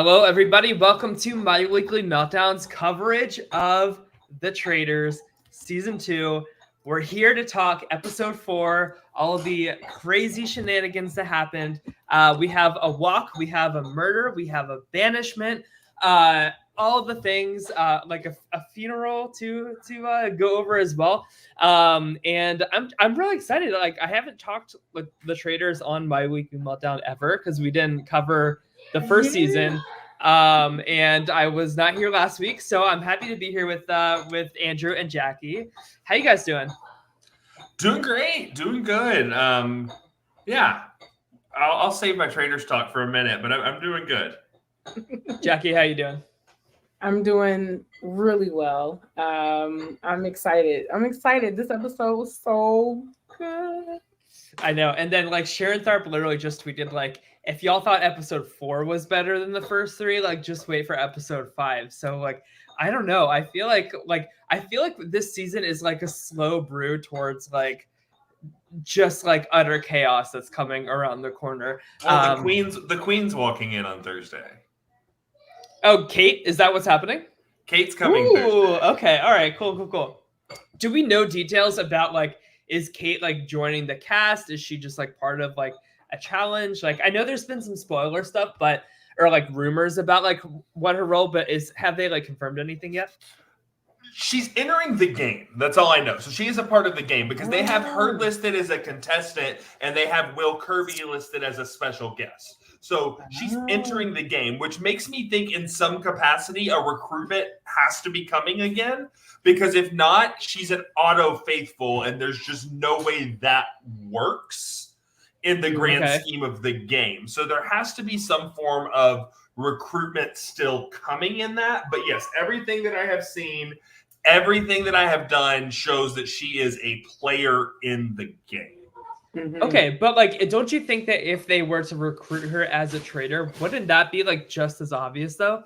Hello, everybody. Welcome to my weekly meltdowns coverage of The Traitors Season 2. We're here to talk Episode 4, all of the crazy shenanigans that happened. We have a walk, we have a murder, we have a banishment, all of the things, like a funeral to go over as well. And I'm really excited. Like, I haven't talked with The Traitors on my weekly meltdown ever because we didn't cover the first season. And I was not here last week, so I'm happy to be here with Andrew and Jackie. How you guys doing? Doing great, doing good. Yeah, I'll save my Traitors talk for a minute, but I'm doing good. Jackie, how you doing? I'm doing really well. I'm excited. This episode was so good. I know. And then like Sharon Tharp literally just tweeted like, if y'all thought episode 4 was better than the first 3, like just wait for episode 5. So like, I don't know. I feel like this season is like a slow brew towards like just like utter chaos that's coming around the corner. Well, the Queen's walking in on Thursday. Oh, Kate, is that what's happening? Kate's coming Thursday. Okay. All right. Cool. Do we know details about like, is Kate like joining the cast? Is she just like part of like a challenge? Like, I know there's been some spoiler stuff, or like rumors about like what her role, but have they like confirmed anything yet? She's entering the game. That's all I know. So she is a part of the game because they have her listed as a contestant and they have Will Kirby listed as a special guest. So she's entering the game, which makes me think in some capacity a recruitment has to be coming again, because if not, she's an auto faithful and there's just no way that works in the grand scheme of the game. So there has to be some form of recruitment still coming in that. But yes, everything that I have seen, everything that I have done shows that she is a player in the game. Mm-hmm. Okay, but like, don't you think that if they were to recruit her as a traitor, wouldn't that be like just as obvious though?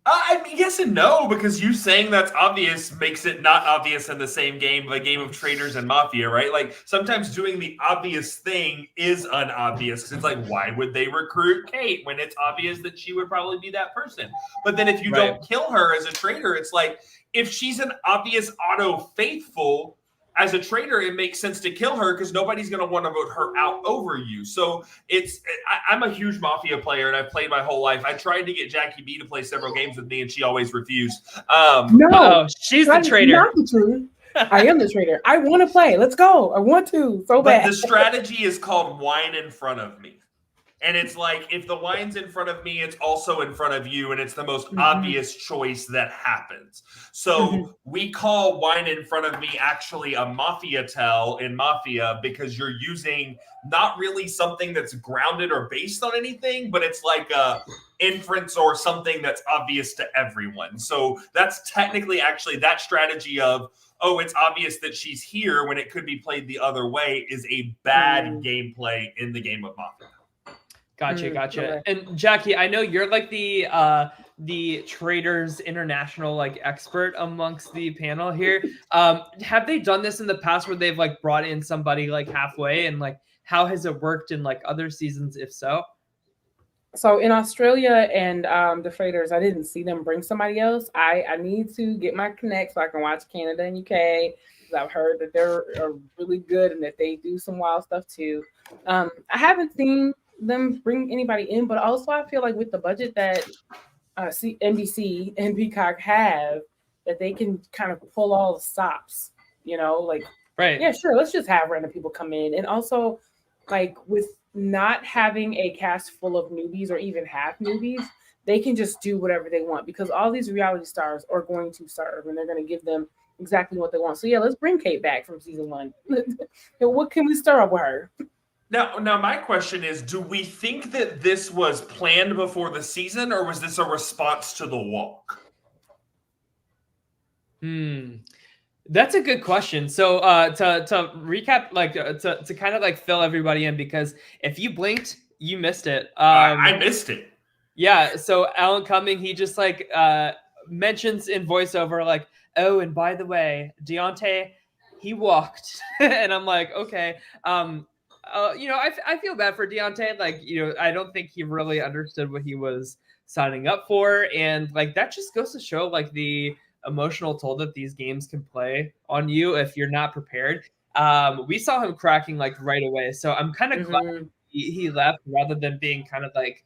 I mean, yes and no, because you saying that's obvious makes it not obvious in the same game, the game of Traitors and Mafia, right? Like sometimes doing the obvious thing is unobvious. It's like, why would they recruit Kate when it's obvious that she would probably be that person? But then if you don't kill her as a traitor, it's like, if she's an obvious auto faithful as a traitor, it makes sense to kill her because nobody's going to want to vote her out over you. So I'm a huge Mafia player and I've played my whole life. I tried to get Jackie B to play several games with me and she always refused. No, she's the traitor. Not the truth. I am the traitor. I want to play. Let's go. I want to so bad. But the strategy is called wine in front of me. And it's like, if the wine's in front of me, it's also in front of you, and it's the most obvious choice that happens. So we call wine in front of me actually a Mafia tell in Mafia because you're using not really something that's grounded or based on anything, but it's like a inference or something that's obvious to everyone. So that's technically actually that strategy of, oh, it's obvious that she's here when it could be played the other way is a bad gameplay in the game of Mafia. Gotcha. Okay. And Jackie, I know you're like the Traitors International like expert amongst the panel here. Have they done this in the past where they've like brought in somebody like halfway, and like how has it worked in like other seasons if so? So in Australia and the Traitors, I didn't see them bring somebody else. I need to get my connect so I can watch Canada and UK. I've heard that they're really good and that they do some wild stuff too. I haven't seen them bring anybody in, but also I feel like with the budget that NBC and Peacock have, that they can kind of pull all the stops, like, yeah, sure, let's just have random people come in. And also, like, with not having a cast full of newbies or even half newbies, they can just do whatever they want because all these reality stars are going to serve and they're going to give them exactly what they want. So yeah, let's bring Kate back from season 1. What can we stir up with her? Now, my question is, do we think that this was planned before the season, or was this a response to the walk? That's a good question. So to recap, like to kind of like fill everybody in, because if you blinked, you missed it. I missed it. Yeah. So Alan Cumming, he just like mentions in voiceover like, oh, and by the way, Deontay, he walked, and I'm like, okay. I feel bad for Deontay. Like, I don't think he really understood what he was signing up for, and like that just goes to show like the emotional toll that these games can play on you if you're not prepared. We saw him cracking like right away, so I'm kind of glad he left rather than being kind of like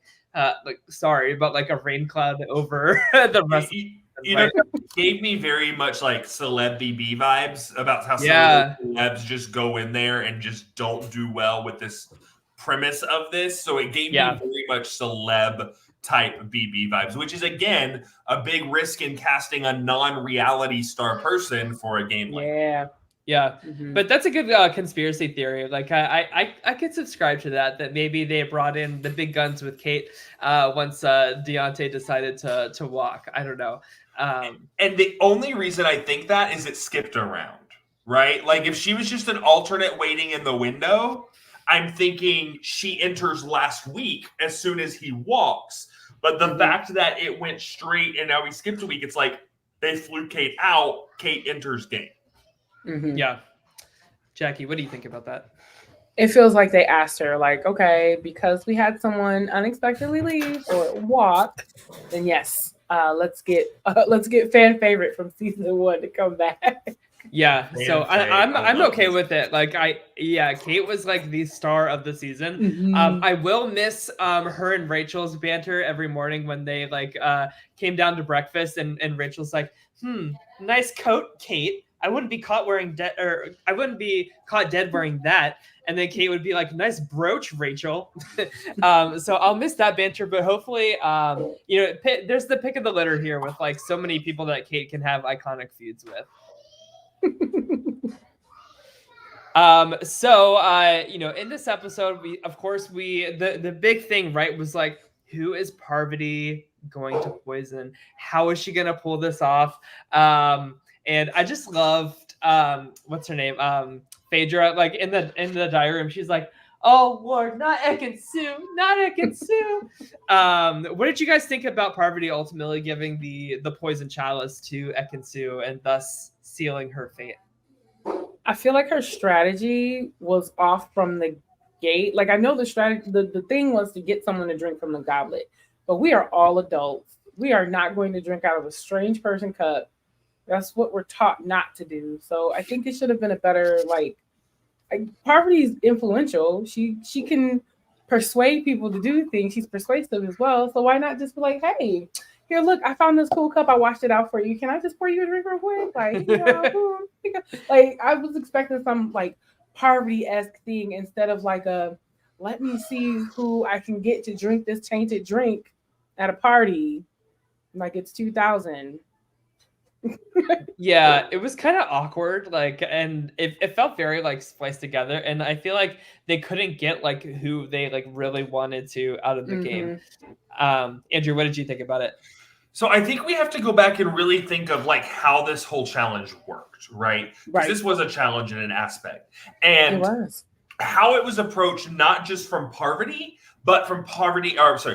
sorry, but like a rain cloud over the rest. It gave me very much like celeb BB vibes about how some Yeah. of the celebs just go in there and just don't do well with this premise of this. So it gave me very much celeb type BB vibes, which is again a big risk in casting a non-reality star person for a game like that. Yeah. But that's a good conspiracy theory. Like I could subscribe to that maybe they brought in the big guns with Kate once Deontay decided to walk. I don't know. And the only reason I think that is it skipped around, right? Like if she was just an alternate waiting in the window, I'm thinking she enters last week as soon as he walks. But the fact that it went straight and now we skipped a week, it's like they flew Kate out, Kate enters game. Yeah. Jackie, what do you think about that? It feels like they asked her, like, okay, because we had someone unexpectedly leave or walk, then yes, let's get fan favorite from season 1 to come back. Yeah, so I'm okay with it. Like Kate was like the star of the season. I will miss her and Rachel's banter every morning when they like came down to breakfast and Rachel's like, nice coat, Kate. I wouldn't be caught I wouldn't be caught dead wearing that. And then Kate would be like, nice brooch, Rachel. So I'll miss that banter, but hopefully, there's the pick of the litter here with like so many people that Kate can have iconic feuds with. In this episode, the big thing, right, was like, who is Parvati going to poison? How is she going to pull this off? And I just loved what's her name? Phaedra, like in the diary room, she's like, oh Lord, not Ekin-Su, not Ekin-Su. What did you guys think about Parvati ultimately giving the poison chalice to Ekin-Su and thus sealing her fate? I feel like her strategy was off from the gate. Like I know the strategy, the thing was to get someone to drink from the goblet, but we are all adults. We are not going to drink out of a strange person cup. That's what we're taught not to do. So I think it should have been a better, like Parvati's influential. She can persuade people to do things. She's persuasive as well. So why not just be like, hey, here, look, I found this cool cup. I washed it out for you. Can I just pour you a drink real quick? Like, like I was expecting some like Parvati-esque thing instead of like let me see who I can get to drink this tainted drink at a party. Like it's 2000. Yeah, it was kind of awkward, like, and it felt very like spliced together, and I feel like they couldn't get like who they like really wanted to out of the game. Andrew, what did you think about it? So I think we have to go back and really think of like how this whole challenge worked, right? Because this was a challenge in an aspect, and how it was approached, not just from Parvati, but from poverty, from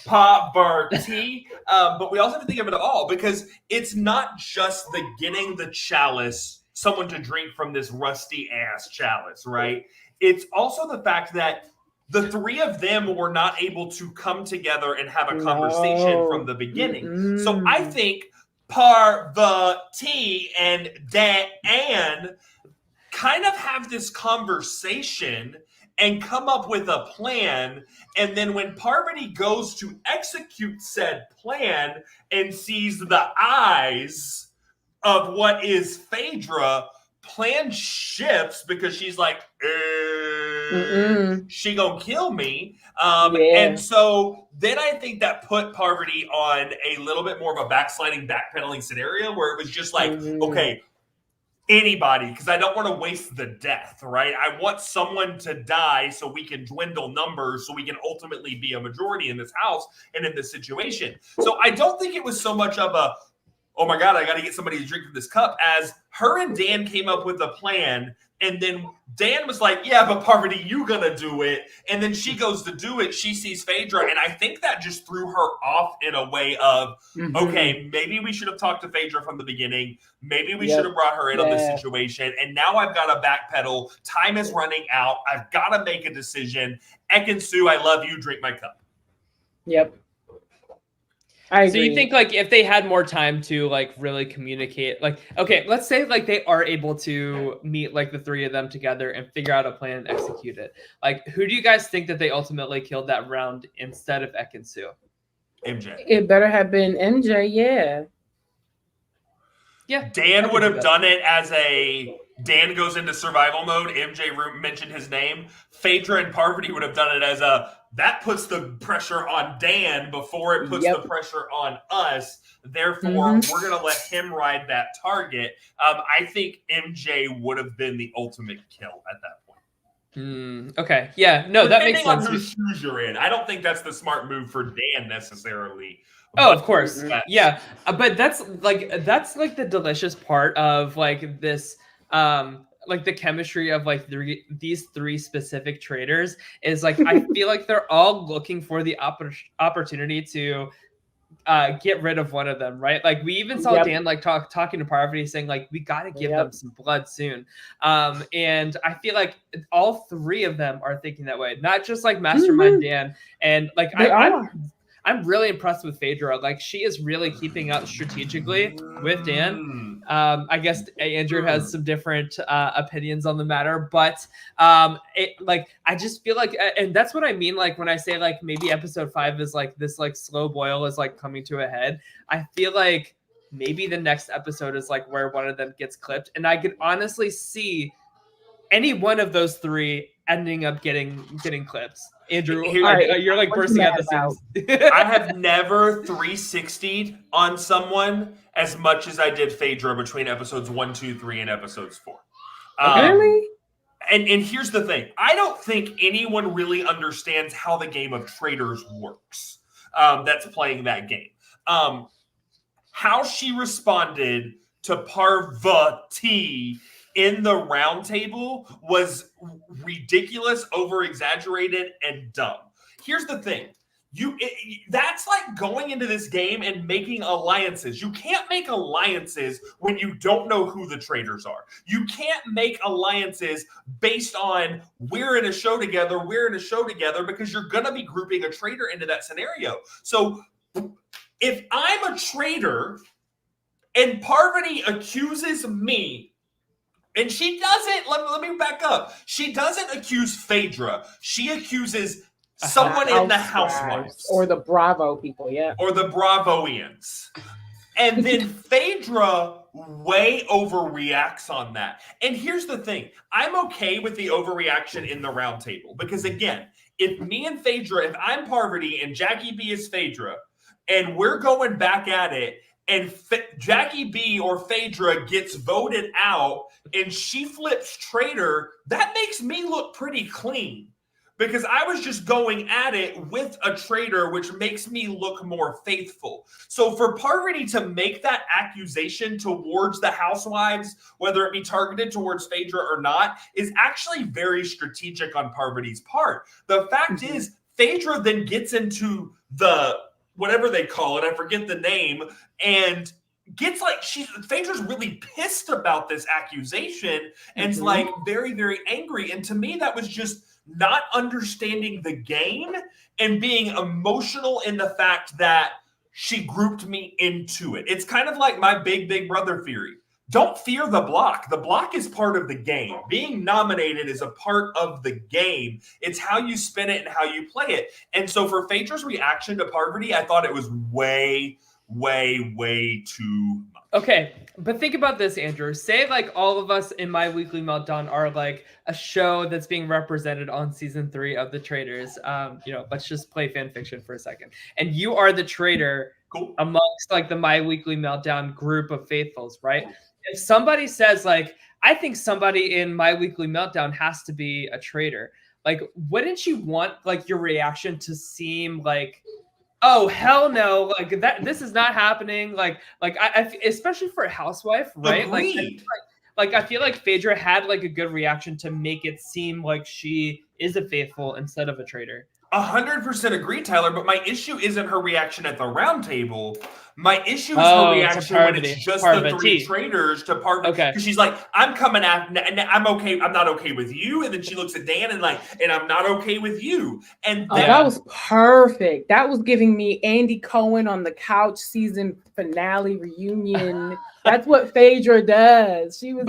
poverty. But we also have to think of it all because it's not just the getting the chalice, someone to drink from this rusty ass chalice, right? It's also the fact that the three of them were not able to come together and have a conversation from the beginning. So I think Parvati and Dan kind of have this conversation and come up with a plan. And then when Parvati goes to execute said plan and sees the eyes of what is Phaedra, plan shifts because she's like, she gonna kill me. And so then I think that put Parvati on a little bit more of a backsliding, backpedaling scenario where it was just like, okay, anybody, because I don't want to waste the death, right? I want someone to die so we can dwindle numbers so we can ultimately be a majority in this house and in this situation. So I don't think it was so much of a, oh my God, I got to get somebody to drink from this cup, as her and Dan came up with a plan And then Dan was like, yeah, but Parvati, you gonna do it. And then she goes to do it. She sees Phaedra. And I think that just threw her off in a way of, okay, maybe we should have talked to Phaedra from the beginning. Maybe we should have brought her in on this situation. And now I've got to backpedal. Time is running out. I've got to make a decision. Ekin-Su, I love you. Drink my cup. Yep. I agree. So you think like if they had more time to like really communicate, like, okay, let's say like they are able to meet like the three of them together and figure out a plan and execute it. Like, who do you guys think that they ultimately killed that round instead of Ekin-Su? MJ. It better have been MJ, yeah. Yeah. Dan would have done it as a Dan goes into survival mode. MJ mentioned his name. Phaedra and Parvati would have done it as a that puts the pressure on Dan before it puts the pressure on us. Therefore, we're going to let him ride that target. I think MJ would have been the ultimate kill at that point. Okay. Yeah. No, that makes sense. Depending on whose shoes you're in. I don't think that's the smart move for Dan necessarily. Oh, of course. Yeah. But that's like the delicious part of like this, like the chemistry of like these three specific traders is like, I feel like they're all looking for the opportunity to get rid of one of them, right? Like we even saw Dan like talking to Parvati saying like, we got to give them some blood soon. And I feel like all three of them are thinking that way, not just like Mastermind Dan. And like, I'm really impressed with Phaedra. Like she is really keeping up strategically with Dan. I guess Andrew has some different opinions on the matter, but like I just feel like, and that's what I mean. Like when I say like maybe episode 5 is like this like slow boil is like coming to a head. I feel like maybe the next episode is like where one of them gets clipped, and I could honestly see any one of those three ending up getting clips. Andrew, you're like bursting at the seams. I have never 360'd on someone as much as I did Phaedra between episodes 1, 2, 3, and episodes 4. Really? And here's the thing. I don't think anyone really understands how the game of Traitors works that's playing that game. How she responded to Parvati in the round table was ridiculous, over-exaggerated, and dumb. Here's the thing. That's like going into this game and making alliances. You can't make alliances when you don't know who the traitors are. You can't make alliances based on we're in a show together, because you're going to be grouping a traitor into that scenario. So if I'm a traitor and Parvati accuses me, and she doesn't, let me back up. She doesn't accuse Phaedra. She accuses someone in the housewives. Or the Bravo people, Or the Bravoians. And then Phaedra way overreacts on that. And here's the thing. I'm okay with the overreaction in the round table. Because again, if me and Phaedra, if I'm Parvati and Jackie B is Phaedra, and we're going back at it, and Jackie B or Phaedra gets voted out and she flips traitor, that makes me look pretty clean because I was just going at it with a traitor, which makes me look more faithful. So for Parvati to make that accusation towards the housewives, whether it be targeted towards Phaedra or not, is actually very strategic on Parvati's part. The fact is, Phaedra then gets into the whatever they call it, I forget the name, and gets like Phaedra's really pissed about this accusation and's like very, very angry. And to me, that was just not understanding the game and being emotional in the fact that she grouped me into it. It's kind of like my big brother theory. Don't fear the block. The block is part of the game. Being nominated is a part of the game. It's how you spin it and how you play it. And so for Phaedra's reaction to Parvati, I thought it was way too much. Okay, but think about this, Andrew. Say like all of us in My Weekly Meltdown are like a show that's being represented on season 3 of The Traitors. Let's just play fan fiction for a second. And you are the traitor amongst like the My Weekly Meltdown group of faithfuls, right? If somebody says like, I think somebody in My Weekly Meltdown has to be a traitor, like, wouldn't you want like your reaction to seem like, oh hell no, like that this is not happening, like I especially for a housewife, right? Agreed. like, I feel like Phaedra had like a good reaction to make it seem like she is a faithful instead of a traitor. 100% agree, Tyler, but my issue isn't her reaction at the round table. My issue is her reaction when it's just the three traitors to Parvati. Okay. Because she's like, I'm coming after, and I'm okay. I'm not okay with you. And then she looks at Dan and like, and I'm not okay with you. And that was perfect. That was giving me Andy Cohen on the couch season finale reunion. That's what Phaedra does. She was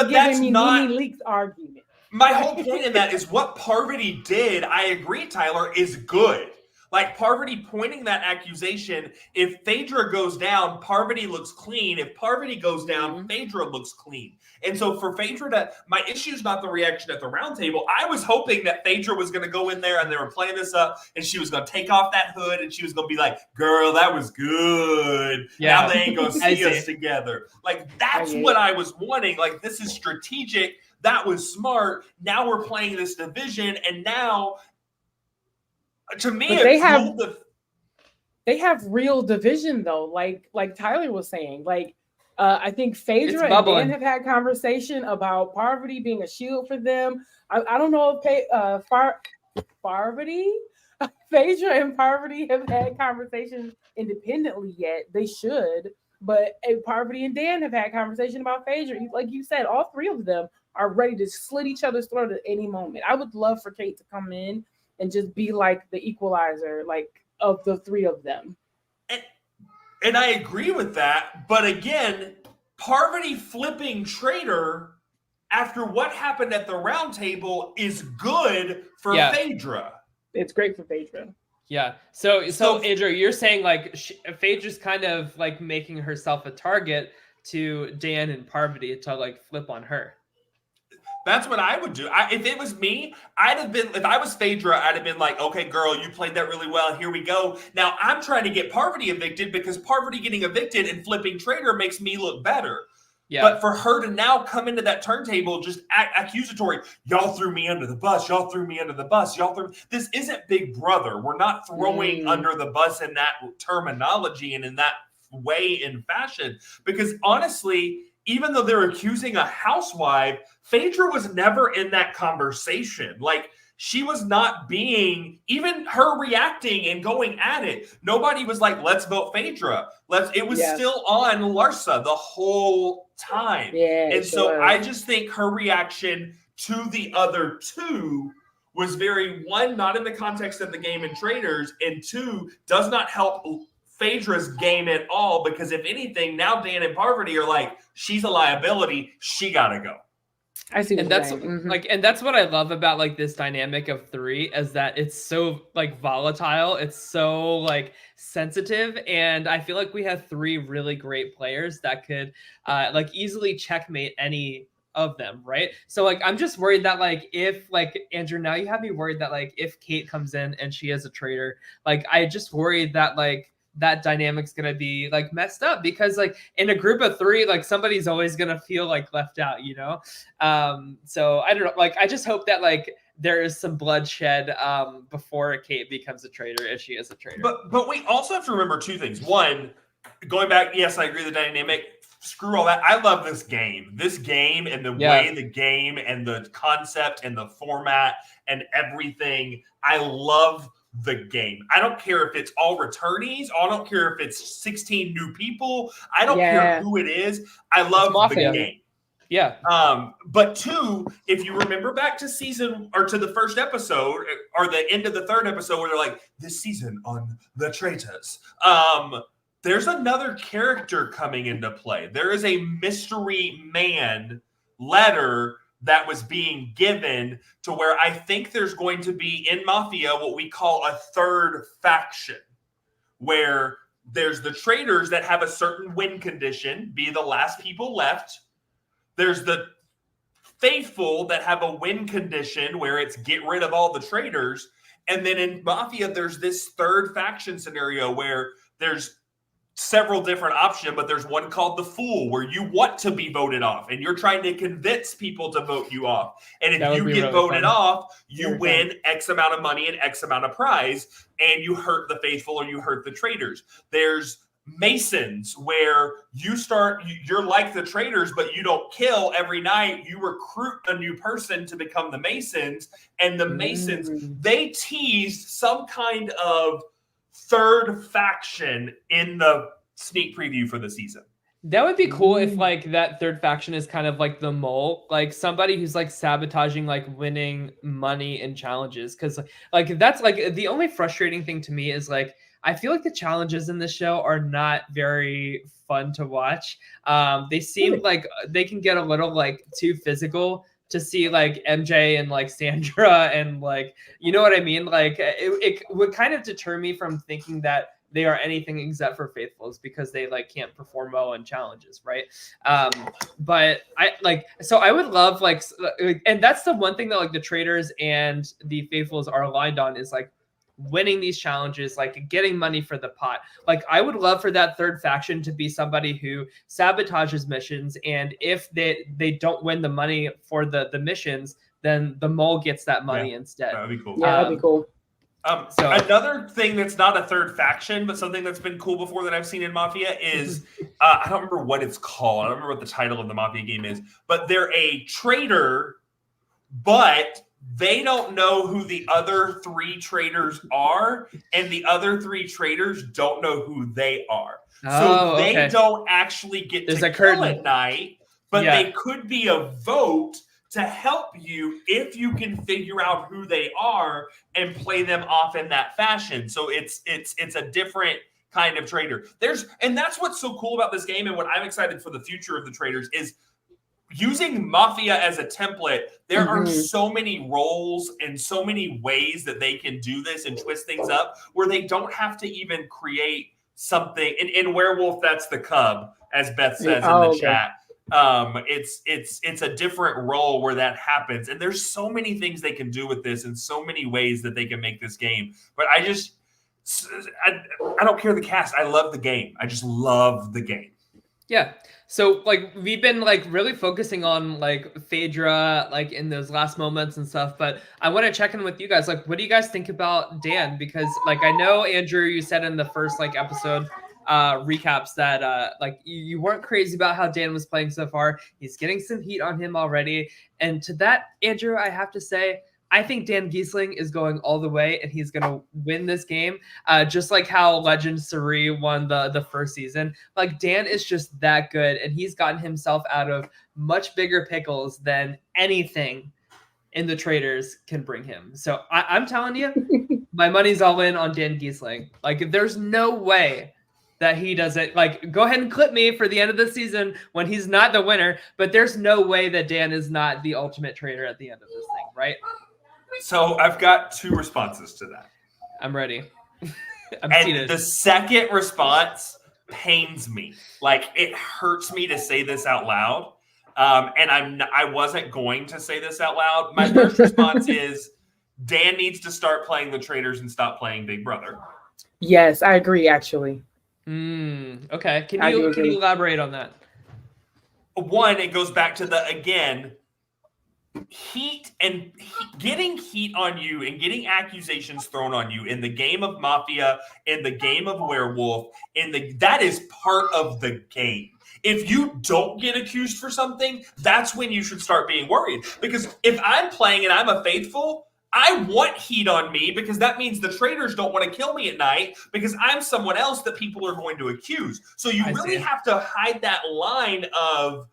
giving me Nene Leakes argument. My whole point in that is what Parvati did, I agree, Tyler, is good. Like Parvati pointing that accusation, if Phaedra goes down, Parvati looks clean. If Parvati goes down, Phaedra looks clean. And so for Phaedra my issue is not the reaction at the round table. I was hoping that Phaedra was going to go in there and they were playing this up and she was going to take off that hood and she was going to be like, girl, that was good. Yeah. Now they ain't going to see us together. Like that's what I was wanting. Like this is strategic. That was smart. Now we're playing this division, and now, to me, they have real division though. Like Tyler was saying, like I think Phaedra and Dan have had conversation about Parvati being a shield for them. I don't know if Phaedra and Parvati have had conversations independently yet. They should, but Parvati and Dan have had conversation about Phaedra. Like you said, all three of them are ready to slit each other's throat at any moment. I would love for Kate to come in and just be like the equalizer, like of the three of them. And I agree with that. But again, Parvati flipping Traitor after what happened at the round table is good for Phaedra. It's great for Phaedra. Yeah. So Andrew, you're saying like Phaedra's kind of like making herself a target to Dan and Parvati to like flip on her. That's what I would do. If it was me, if I was Phaedra, I'd have been like, okay, girl, you played that really well. Here we go. Now I'm trying to get Parvati evicted because Parvati getting evicted and flipping Traitor makes me look better. Yeah. But for her to now come into that turntable, just accusatory, y'all threw me under the bus. Y'all threw me under the bus. This isn't Big Brother. We're not throwing under the bus in that terminology and in that way and fashion. Because honestly, even though they're accusing a housewife, Phaedra was never in that conversation. Like, she was not being, even her reacting and going at it. Nobody was like, let's vote Phaedra. It was still on Larsa the whole time. Yeah, and so I just think her reaction to the other two was very, one, not in the context of the game and Traitors, and two, does not help Phaedra's game at all, because if anything, now Dan and Parvati are like, she's a liability, she gotta go. I see, and that's like, and that's what I love about like this dynamic of three, is that it's so like volatile, it's so like sensitive, and I feel like we have three really great players that could like easily checkmate any of them, right? So like I'm just worried that like if like Andrew, now you have me worried that like if Kate comes in and she is a traitor, like I just worried that like that dynamic's gonna be like messed up, because like in a group of three, like somebody's always gonna feel like left out, you know? So I don't know, like I just hope that like there is some bloodshed before Kate becomes a traitor, if she is a traitor. But we also have to remember two things. One, going back, yes, I agree, the dynamic, screw all that. I love this game and the way the game and the concept and the format and everything. I love the game. I don't care if it's all returnees. I don't care if it's 16 new people. I don't care who it is. I love the game. Yeah. But two, if you remember back to the first episode or the end of the third episode where they're like, this season on the Traitors, there's another character coming into play. There is a mystery man letter that was being given to where I think there's going to be in Mafia what we call a third faction, where there's the traitors that have a certain win condition, be the last people left. There's the faithful that have a win condition where it's get rid of all the traitors. And then in Mafia, there's this third faction scenario where there's several different options, but there's one called the Fool, where you want to be voted off and you're trying to convince people to vote you off. And if you get voted off, you win X amount of money and X amount of prize, and you hurt the faithful or you hurt the traitors. There's Masons, where you're like the Traitors, but you don't kill every night. You recruit a new person to become the Masons, and the Masons, they teased some kind of third faction in the sneak preview for the season. That would be cool if like that third faction is kind of like the mole, like somebody who's like sabotaging like winning money and challenges. Cause like that's like the only frustrating thing to me is like I feel like the challenges in this show are not very fun to watch. They seem like they can get a little like too physical to see like MJ and like Sandra and like, you know what I mean? Like it would kind of deter me from thinking that they are anything except for faithfuls because they like can't perform well in challenges, right? But I like, so I would love like, and that's the one thing that like the Traitors and the faithfuls are aligned on is like winning these challenges, like getting money for the pot. Like I would love for that third faction to be somebody who sabotages missions, and if they don't win the money for the missions, then the mole gets that money instead. That'd be cool. Yeah, that'd be cool. So another thing that's not a third faction, but something that's been cool before that I've seen in Mafia is I don't remember what it's called. I don't remember what the title of the Mafia game is, but they're a traitor, but they don't know who the other 3 traitors are, and the other 3 traitors don't know who they are. So they don't actually get to kill at night, but they could be a vote to help you if you can figure out who they are and play them off in that fashion. So it's a different kind of traitor. And that's what's so cool about this game, and what I'm excited for the future of the Traitors is using Mafia as a template. There are so many roles and so many ways that they can do this and twist things up where they don't have to even create something. In Werewolf, that's the cub, as Beth says in the chat. It's a different role where that happens, and there's so many things they can do with this and so many ways that they can make this game. But I don't care the cast. I love the game. I just love the game. Yeah. So like we've been like really focusing on like Phaedra like in those last moments and stuff, but I want to check in with you guys. Like, what do you guys think about Dan? Because like I know Andrew, you said in the first like episode recaps that like you weren't crazy about how Dan was playing so far. He's getting some heat on him already, and to that, Andrew, I have to say I think Dan Geesling is going all the way, and he's going to win this game, just like how Legend Suri won the first season. Like Dan is just that good, and he's gotten himself out of much bigger pickles than anything in the Traitors can bring him. So I'm telling you, my money's all in on Dan Geesling. Like there's no way that he doesn't, like, go ahead and clip me for the end of the season when he's not the winner, but there's no way that Dan is not the ultimate traitor at the end of this thing, right? So I've got 2 responses to that. I'm ready. The second response pains me. Like it hurts me to say this out loud. And I wasn't going to say this out loud. My first response is Dan needs to start playing the Traitors and stop playing Big Brother. Yes, I agree actually. Okay. Can you elaborate on that? One, it goes back to heat and getting heat on you and getting accusations thrown on you in the game of Mafia, in the game of Werewolf, that is part of the game. If you don't get accused for something, that's when you should start being worried. Because if I'm playing and I'm a faithful, I want heat on me because that means the Traitors don't want to kill me at night because I'm someone else that people are going to accuse. So you really have to hide that line of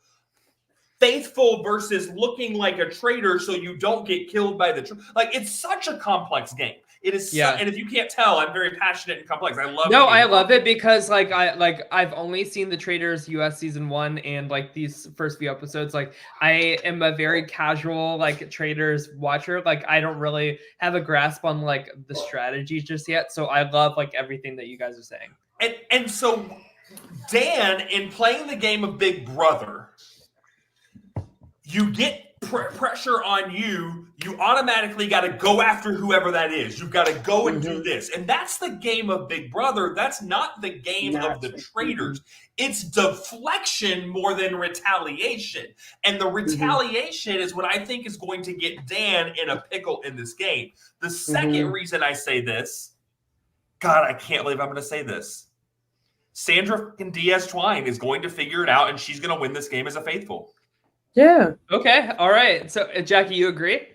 faithful versus looking like a traitor so you don't get killed by like it's such a complex game. It is and if you can't tell, I'm very passionate and complex. I love it because I've only seen the Traitors US season 1 and like these first few episodes. Like I am a very casual like Traitors watcher. Like I don't really have a grasp on like the strategy just yet. So I love like everything that you guys are saying. And so Dan, in playing the game of Big Brother, you get pressure on you. You automatically got to go after whoever that is. You've got to go and do this. And that's the game of Big Brother. That's not the game of the Traitors. It's deflection more than retaliation. And the retaliation is what I think is going to get Dan in a pickle in this game. The second reason I say this, God, I can't believe I'm going to say this. Sandra and Diaz Twine is going to figure it out, and she's going to win this game as a faithful. Yeah. Okay. All right. So, Jackie, you agree?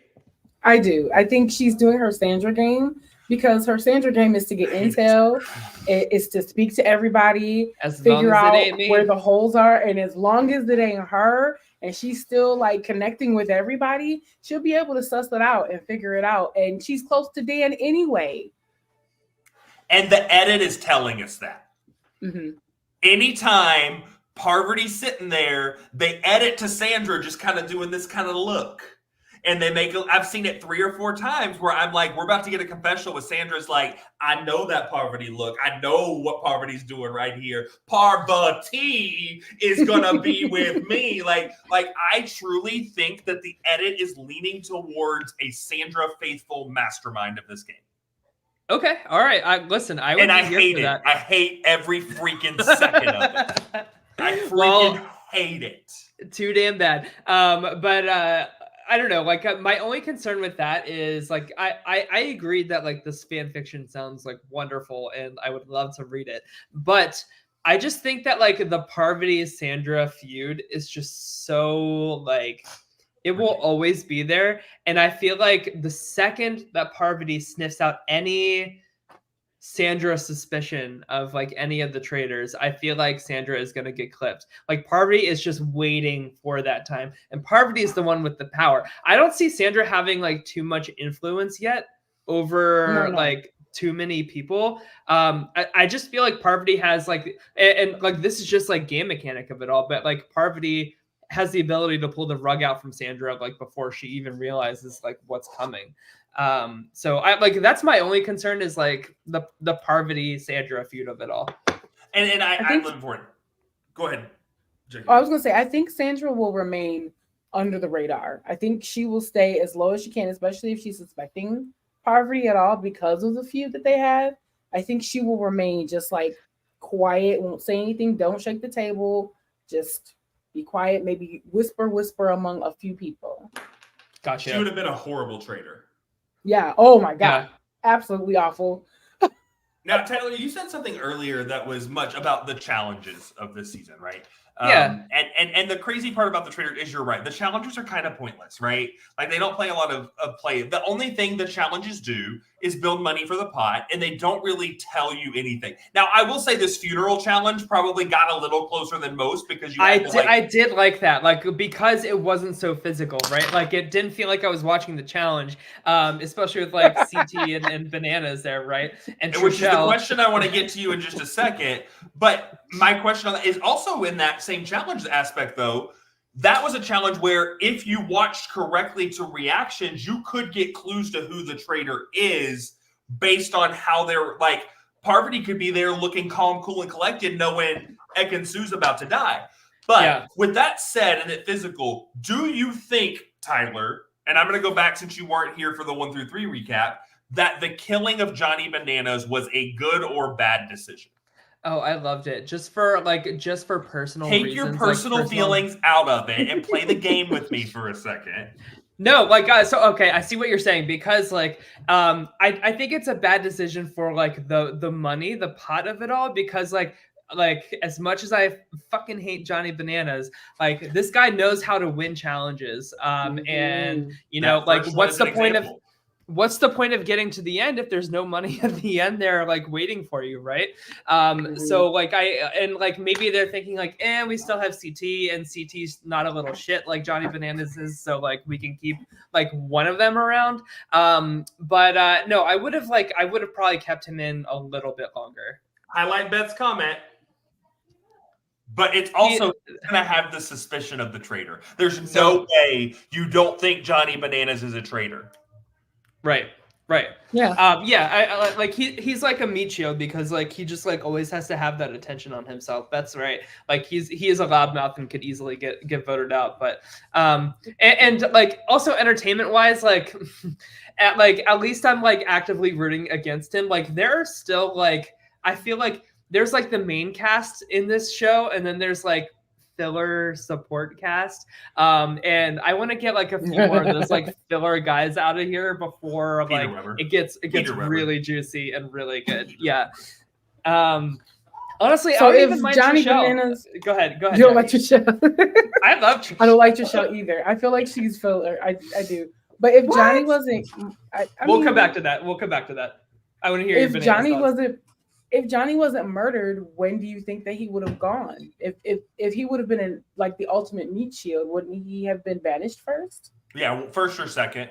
I do. I think she's doing her Sandra game because her Sandra game is to get intel. It's to speak to everybody, figure out where the holes are. And as long as it ain't her and she's still like connecting with everybody, she'll be able to suss it out and figure it out. And she's close to Dan anyway. And the edit is telling us that. Mm-hmm. Anytime Parvati's sitting there, they edit to Sandra just kind of doing this kind of look. And they make, I've seen it 3 or 4 times where I'm like, we're about to get a confessional with Sandra's like, I know that Parvati look. I know what Parvati's doing right here. Parvati is going to be with me. Like I truly think that the edit is leaning towards a Sandra faithful mastermind of this game. Okay. All right. I hate it. I hate every freaking second of it. I freaking hate it. Too damn bad. But I don't know. Like my only concern with that is like I agreed that like this fan fiction sounds like wonderful and I would love to read it, but I just think that like the Parvati Sandra feud is just so like it will always be there, and I feel like the second that Parvati sniffs out any Sandra suspicion of like any of the traitors, I feel like Sandra is going to get clipped. Like Parvati is just waiting for that time, and Parvati is the one with the power. I don't see Sandra having like too much influence yet over like too many people. I just feel like Parvati has like, and like this is just like game mechanic of it all, but like Parvati has the ability to pull the rug out from Sandra like before she even realizes like what's coming. So I like that's my only concern is like the Parvati Sandra feud of it all. And I'm looking for it. Go ahead, Jacob. I was gonna say I think Sandra will remain under the radar. I think she will stay as low as she can, especially if she's suspecting Parvati at all because of the feud that they have. I think she will remain just like quiet, won't say anything, don't shake the table, just be quiet, maybe whisper among a few people. Gotcha. She would have been a horrible traitor. Yeah. Oh my God. Yeah. Absolutely awful. Now, Tyler, you said something earlier that was much about the challenges of this season, right? Yeah. And the crazy part about the Traitor is you're right. The challenges are kind of pointless, right? Like they don't play a lot of play. The only thing the challenges do is build money for the pot, and they don't really tell you anything. Now, I will say this funeral challenge probably got a little closer than most because I did like that, like because it wasn't so physical, right? Like it didn't feel like I was watching the challenge, especially with like CT and Bananas there, right? And which is the question I want to get to you in just a second. But my question on that is also in that same challenge aspect, though. That was a challenge where if you watched correctly to reactions, you could get clues to who the traitor is based on how they're like. Parvati could be there looking calm, cool, and collected, knowing Ekin-Su's about to die. But with that said, and it physical, do you think, Tyler, and I'm going to go back since you weren't here for the 1 through 3 recap, that the killing of Johnny Bananas was a good or bad decision? Oh, I loved it. Just for personal reasons. Take your personal feelings out of it and play the game with me for a second. No, like so okay, I see what you're saying because like I think it's a bad decision for like the money, the pot of it all, because like as much as I fucking hate Johnny Bananas, like this guy knows how to win challenges. And you know, like what's the point of getting to the end if there's no money at the end there like waiting for you, right? So like maybe they're thinking like, we still have CT and CT's not a little shit like Johnny Bananas is, so like we can keep like one of them around. But no, I would have probably kept him in a little bit longer. I like Beth's comment. But it's also going to have the suspicion of the traitor. There's no way you don't think Johnny Bananas is a traitor. Right. Yeah. I like he's like a Michio because like he just like always has to have that attention on himself. That's right. Like he is a loudmouth and could easily get voted out. But and like also entertainment wise, like at least I'm like actively rooting against him. Like there are still like I feel like there's like the main cast in this show, and then there's like filler support cast, and I want to get like a few more of those like filler guys out of here before like it gets really juicy and really good. Honestly, So I don't if even mind Johnny Trishelle. Bananas, Go ahead. you don't like Jackie. Trishelle. I love Trishelle. I don't like Trishelle either. I feel like she's filler. I do. But if Johnny What? wasn't, I We'll mean, come back to that. I want to hear your if bananas Johnny thoughts. wasn't murdered, when do you think that he would have gone? If he would have been in like the ultimate meat shield, wouldn't he have been banished first? Yeah, first or second.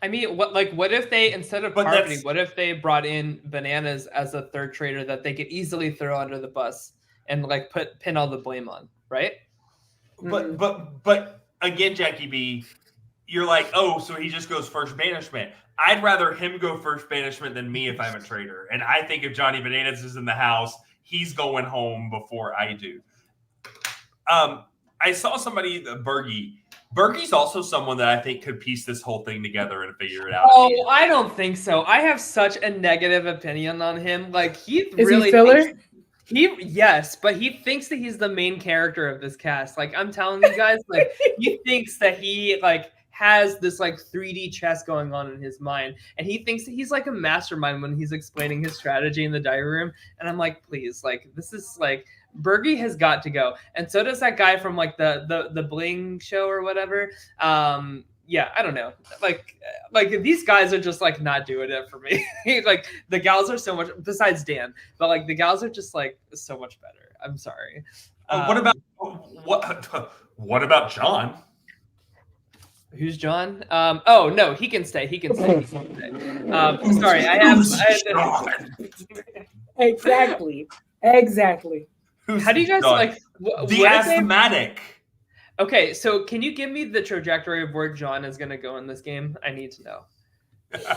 I mean, what if they, instead of But Parvati, that's- what if they brought in Bananas as a third traitor that they could easily throw under the bus and like pin all the blame on, right? But again, Jackie B, you're like, oh, so he just goes first banishment. I'd rather him go first banishment than me if I'm a traitor. And I think if Johnny Bananas is in the house, he's going home before I do. I saw somebody, Bergie's also someone that I think could piece this whole thing together and figure it out. Oh, I don't think so. I have such a negative opinion on him. Like Is he filler? Yes, but he thinks that he's the main character of this cast. Like I'm telling you guys, like he thinks that he like has this like 3D chess going on in his mind, and he thinks that he's like a mastermind when he's explaining his strategy in the diary room. And I'm like, please, like this is like Bergie has got to go, and so does that guy from like the Bling show or whatever. Yeah, I don't know. Like these guys are just like not doing it for me. Like the gals are so much besides Dan, but like the gals are just like so much better. I'm sorry. What about John? Who's John? Oh no, he can stay. He can stay. Sorry, I have Exactly. How do you guys like the asthmatic? Okay, so can you give me the trajectory of where John is going to go in this game? I need to know.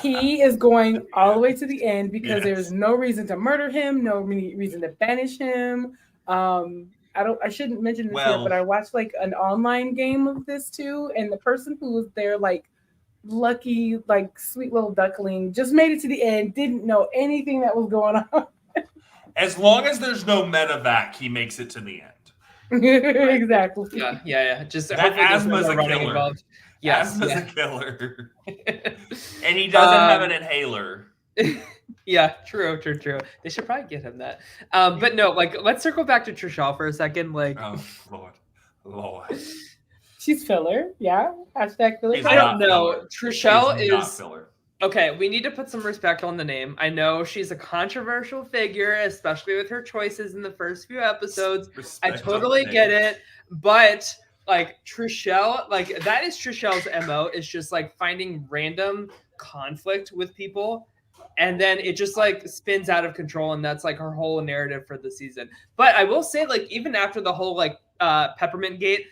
He is going all the way to the end because Yes. there's no reason to murder him, no reason to banish him. I shouldn't mention this here, but I watched like an online game of this too, and the person who was there, like lucky, like sweet little duckling, just made it to the end, didn't know anything that was going on. As long as there's no medevac, he makes it to the end. Exactly. Yeah. Just that asthma's a running killer. Involved. Yes, asthma's a killer. And he doesn't have an inhaler. Yeah, true. They should probably get him that. But no, like let's circle back to Trishelle for a second. Like, oh Lord. She's filler, yeah. Hashtag filler. He's I don't not know. filler. Trishelle He's not is filler. okay. We need to put some respect on the name. I know she's a controversial figure, especially with her choices in the first few episodes. Respect I totally on the get name. it, but like Trishelle, like that is Trishelle's MO. Is just like finding random conflict with people, and then it just like spins out of control, and that's like her whole narrative for the season. But I will say, like even after the whole like Peppermint Gate,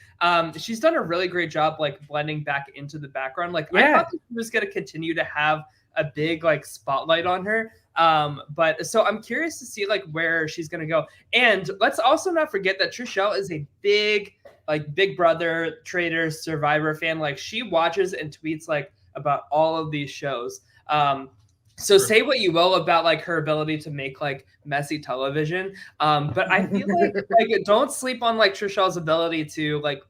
she's done a really great job like blending back into the background. Like I thought that she was gonna continue to have a big like spotlight on her. But so I'm curious to see like where she's gonna go. And let's also not forget that Trishelle is a big Big Brother, Traitors, Survivor fan. Like she watches and tweets like about all of these shows. So say what you will about like her ability to make like messy television. But I feel like don't sleep on like Trishelle's ability to like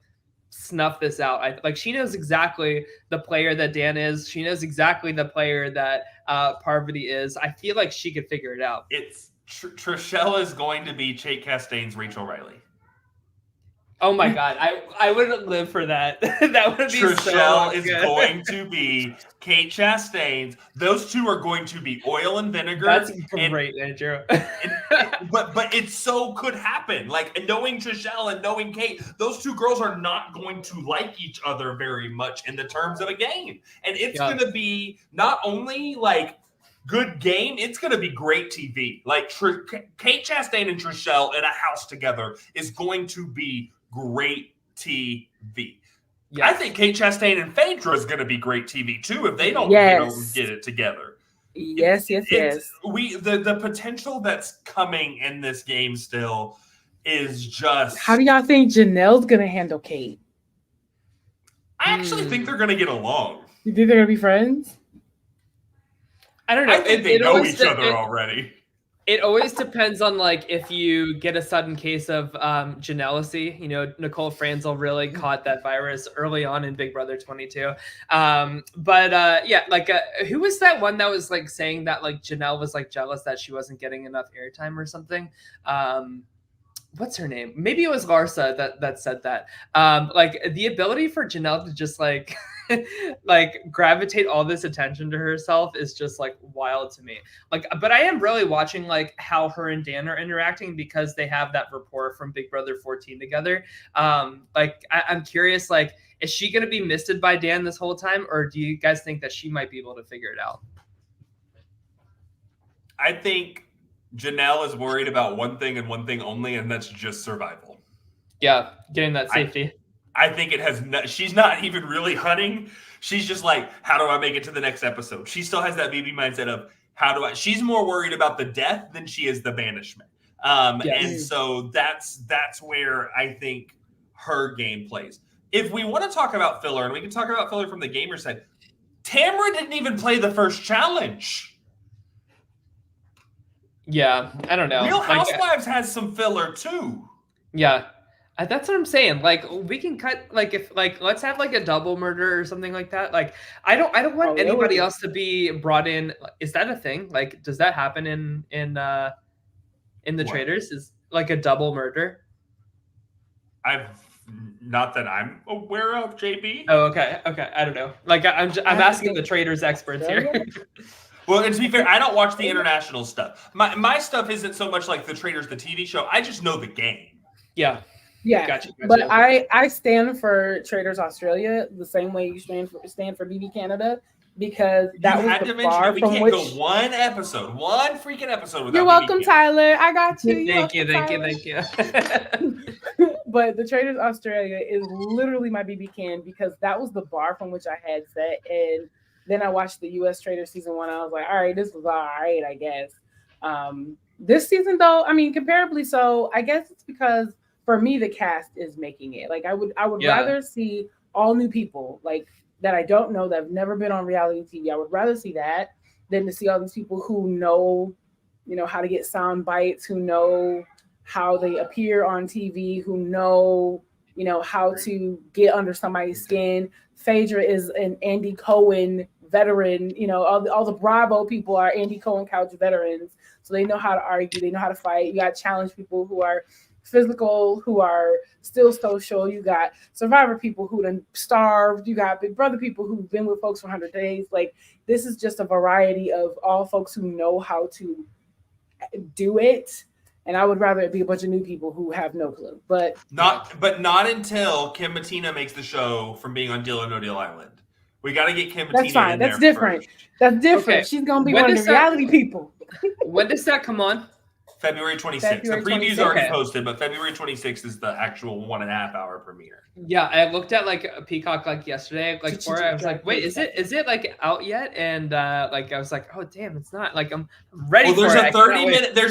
snuff this out. Like she knows exactly the player that Dan is. She knows exactly the player that Parvati is. I feel like she could figure it out. It's Trishelle is going to be Chastain's Rachel Riley. Oh my God, I wouldn't live for that. That would be Trishelle so is good. going to be Kate Chastain's. Those two are going to be oil and vinegar. That's great, Andrew. But it so could happen. Like knowing Trishelle and knowing Kate, those two girls are not going to like each other very much in the terms of a game. And it's going to be not only like good game, it's going to be great TV. Like Kate Chastain and Trishelle in a house together is going to be great TV. Yes. I think Kate Chastain and Phaedra is going to be great TV too if they don't get it together. Yes. The potential that's coming in this game still is just. How do y'all think Janelle's going to handle Kate? I actually think they're going to get along. You think they're going to be friends? I don't know. I think they know each other already. It always depends on like if you get a sudden case of jealousy. You know, Nicole Franzel really caught that virus early on in Big Brother 22. Yeah, like who was that one that was like saying that like Janelle was like jealous that she wasn't getting enough airtime or something? What's her name? Maybe it was Larsa that said that. Like the ability for Janelle to just like like gravitate all this attention to herself is just like wild to me. Like, but I am really watching like how her and Dan are interacting because they have that rapport from Big Brother 14 together. Like I'm curious, like, is she gonna be misted by Dan this whole time, or do you guys think that she might be able to figure it out? I think Janelle is worried about one thing and one thing only, and that's just survival. Yeah, getting that safety. I think it has. She's not even really hunting. She's just like, how do I make it to the next episode? She still has that BB mindset of how do I. She's more worried about the death than she is the banishment. Yes. And so that's where I think her game plays. If we want to talk about filler, and we can talk about filler from the gamer side, Tamara didn't even play the first challenge. Yeah, I don't know. Real Housewives has some filler too. Yeah. That's what I'm saying. Like we can cut like if like let's have like a double murder or something like that. Like I don't want anybody else to be brought in. Is that a thing? Like does that happen in the Traitors? Is like a double murder? Not that I'm aware of, JB. Oh, okay. I don't know. Like I'm asking the Traitors experts here. Well, and to be fair, I don't watch the international stuff. My stuff isn't so much like the Traitors, the TV show. I just know the game. Yeah. Yeah, gotcha. But I stand for Traitors Australia the same way you stand for BB Canada because that was the bar from which go one freaking episode without You're welcome, Tyler. I got you. Thank you. But the Traitors Australia is literally my BB can because that was the bar from which I had set, and then I watched the US Traitors season 1. I was like, all right, this was all right, I guess. This season, though, I mean, comparably so, I guess it's because. For me, the cast is making it. Like I would rather see all new people like that I don't know that have never been on reality TV. I would rather see that than to see all these people who know, how to get sound bites, who know how they appear on TV, who know, how to get under somebody's skin. Phaedra is an Andy Cohen veteran. All the Bravo people are Andy Cohen couch veterans, so they know how to argue, they know how to fight. You got challenge people who are physical, who are still social. You got Survivor people who done starved. You got Big Brother people who've been with folks for 100 days. Like this is just a variety of all folks who know how to do it. And I would rather it be a bunch of new people who have no clue. But not until Kim Mattina makes the show from being on Deal or No Deal Island. We got to get Kim Mattina. That's fine. That's different. First. That's different. Okay. She's gonna be one of the reality people. When does that come on? February 26th. The preview's already posted, but February 26th is the actual 1.5 hour premiere. Yeah, I looked at like a Peacock like yesterday, like for I was like, wait, is it like out yet? And like I was like, oh damn, it's not. Like I'm ready. Well, there's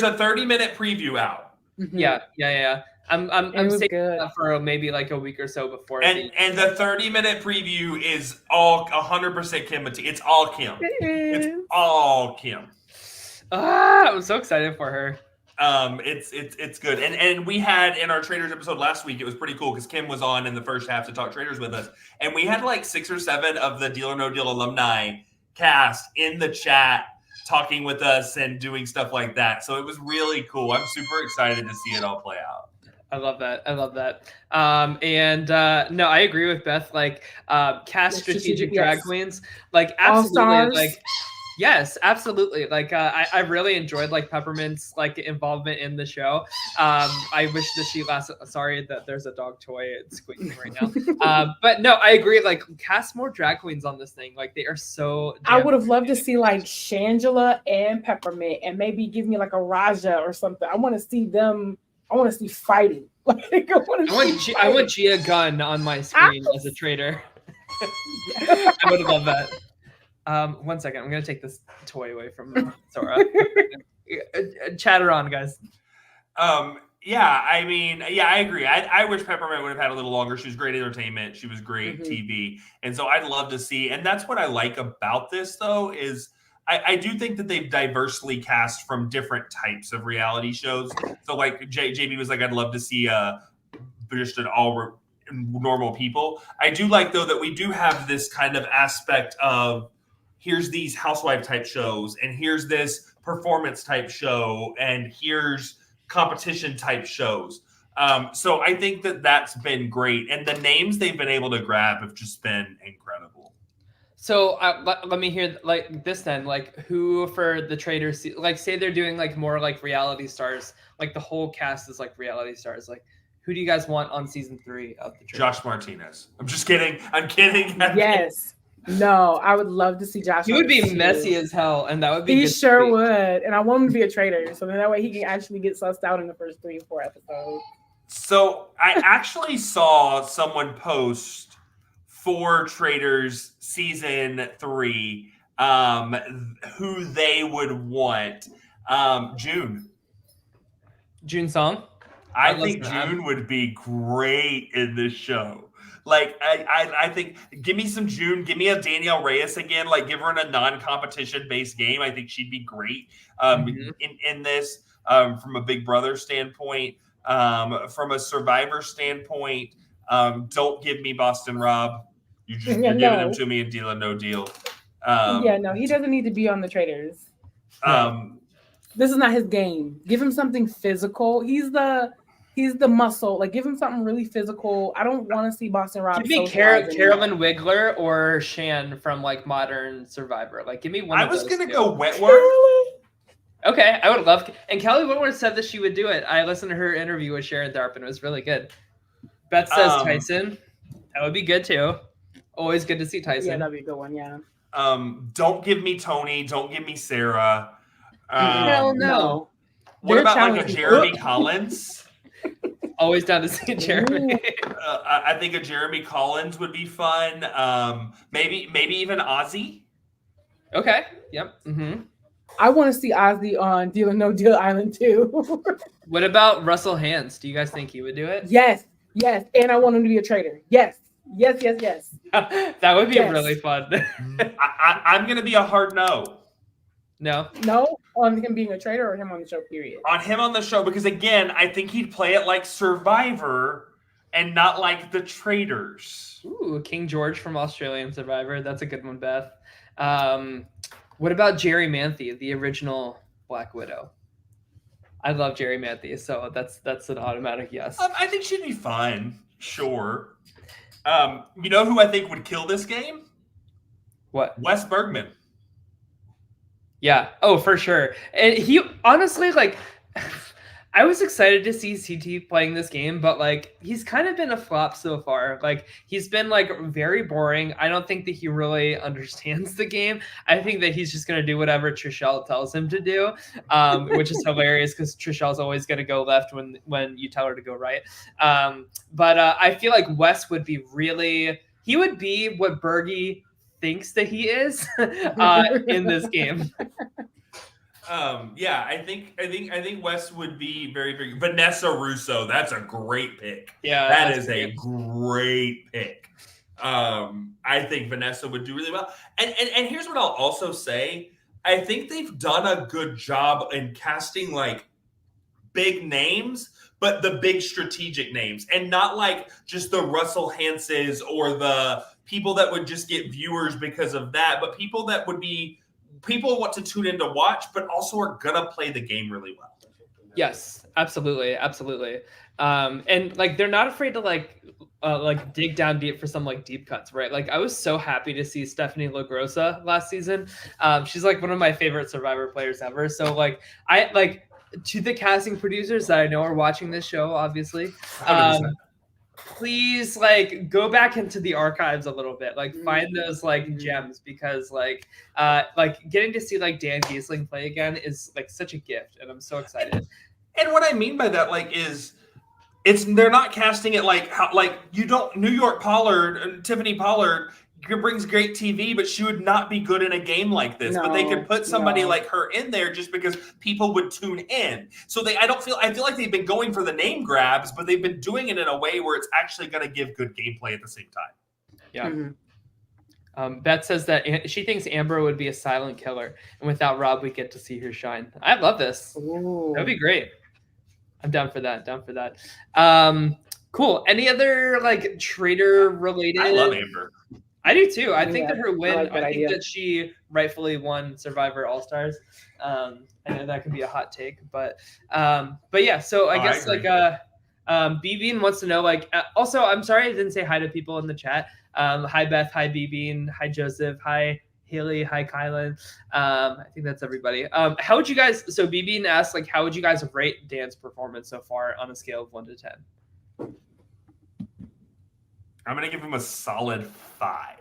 a 30-minute preview out. Mm-hmm. Yeah. I'm saving that for maybe like a week or so before. And the 30-minute preview is all 100% Kim. It's all Kim. It's all Kim. I'm so excited for her. It's good. And we had in our Traitors episode last week, it was pretty cool because Kim was on in the first half to talk Traitors with us. And we had like 6 or 7 of the Deal or No Deal alumni cast in the chat talking with us and doing stuff like that. So it was really cool. I'm super excited to see it all play out. I love that. No, I agree with Beth. Like cast strategic drag queens. Like absolutely like yes, absolutely. Like I really enjoyed like Peppermint's like involvement in the show. I wish that she lasted. Sorry that there's a dog toy squeaking right now. But no, I agree. Like cast more drag queens on this thing. Like they are so. I would have loved to see like Shangela and Peppermint, and maybe give me like a Raja or something. I want to see them. I want to see fighting. Like I want Gia Gunn on my screen as a traitor. I would have loved that. 1 second. I'm going to take this toy away from Sora. Chatter on, guys. Yeah, I mean, yeah, I agree. I wish Peppermint would have had a little longer. She was great entertainment. She was great TV. And so I'd love to see. And that's what I like about this, though, is I do think that they've diversely cast from different types of reality shows. So like JB was like, I'd love to see just an all normal people. I do like though that we do have this kind of aspect of here's these housewife type shows, and here's this performance type show, and here's competition type shows. So I think that that's been great, and the names they've been able to grab have just been incredible. So let me hear like this then. Like who for the Traitors? Like say they're doing like more like reality stars. Like the whole cast is like reality stars. Like who do you guys want on season 3 of the Traitors? Josh Martinez. I'm just kidding. I'm kidding. Yes. No, I would love to see Josh. He would be messy as hell, and that would be. He sure would, and I want him to be a traitor, so then that way he can actually get sussed out in the first 3 or 4 episodes. So I actually saw someone post for Traitors season 3, who they would want. June Song. I think June would be great in this show. Like I think, give me some June, give me a Danielle Reyes again. Like give her in a non-competition based game. I think she'd be great in this. From a Big Brother standpoint, from a Survivor standpoint. Don't give me Boston Rob. You're giving him to me and deal a no deal. He doesn't need to be on the Traitors. This is not his game. Give him something physical. He's the muscle. Like give him something really physical. I don't want to see Boston Rob. Give me Carolyn Wiggler or Shan from like Modern Survivor. Like give me one. I was gonna go Wentworth. Okay, I would love. And Kelly Whitworth said that she would do it. I listened to her interview with Sharon Tharp, and it was really good. Beth says Tyson. That would be good too. Always good to see Tyson. Yeah, that'd be a good one. Yeah. Don't give me Tony. Don't give me Sarah. Hell no. What about like a Jeremy Collins? Always down to see Jeremy. I think a Jeremy Collins would be fun. Maybe even Ozzy. Okay. Yep. Mm-hmm. I want to see Ozzy on Deal or No Deal Island too. What about Russell Hantz? Do you guys think he would do it? Yes. And I want him to be a traitor. Yes. That would be really fun. I'm going to be a hard no. No, on him being a traitor or him on the show, period. On him on the show, because again, I think he'd play it like Survivor and not like the Traitors. Ooh, King George from Australian Survivor. That's a good one, Beth. What about Jerry Manthe, the original Black Widow? I love Jerry Manthe, so that's an automatic yes. I think she'd be fine. Sure. You know who I think would kill this game? What? Wes Bergman. Yeah. Oh, for sure. And he honestly, like, I was excited to see CT playing this game, but like, he's kind of been a flop so far. Like, he's been like very boring. I don't think that he really understands the game. I think that he's just going to do whatever Trishelle tells him to do, which is hilarious because Trishelle's always going to go left when you tell her to go right. But I feel like Wes would be he would be what Bergie thinks that he is in this game. I think Wes would be very, very. Vanessa Russo, that's a great pick. Yeah, that is a great pick. I think Vanessa would do really well. And here's what I'll also say: I think they've done a good job in casting like big names, but the big strategic names, and not like just the Russell Hanses or the people that would just get viewers because of that, but people that would be. People want to tune in to watch, but also are gonna play the game really well. Yes, absolutely. And like they're not afraid to like dig down deep for some like deep cuts, right? Like I was so happy to see Stephanie LaGrossa last season. She's like one of my favorite Survivor players ever. So like I like to the casting producers that I know are watching this show, obviously. Please like go back into the archives a little bit, like find those like gems, because like getting to see like Dan Geesling play again is like such a gift, and I'm so excited. And what I mean by that like is they're not casting it like how like you don't New York Pollard, Tiffany Pollard brings great TV, but she would not be good in a game like this. But they could put somebody like her in there just because people would tune in. So I feel like they've been going for the name grabs, but they've been doing it in a way where it's actually going to give good gameplay at the same time. Yeah. Beth says that she thinks Amber would be a silent killer, and without Rob, we get to see her shine. I love this. Ooh. That'd be great. I'm down for that. Cool. Any other like traitor related? I love Amber. I do too. I think that her win. I I think that she rightfully won Survivor All Stars. I know that could be a hot take, but yeah. So I guess B-Bean wants to know like. Also, I'm sorry I didn't say hi to people in the chat. Hi Beth. Hi B-Bean. Hi Joseph. Hi Haley. Hi Kylan. I think that's everybody. How would you guys? So B-Bean asked like, how would you guys rate Dan's performance so far on a scale of 1 to 10? I'm gonna give him a solid 5.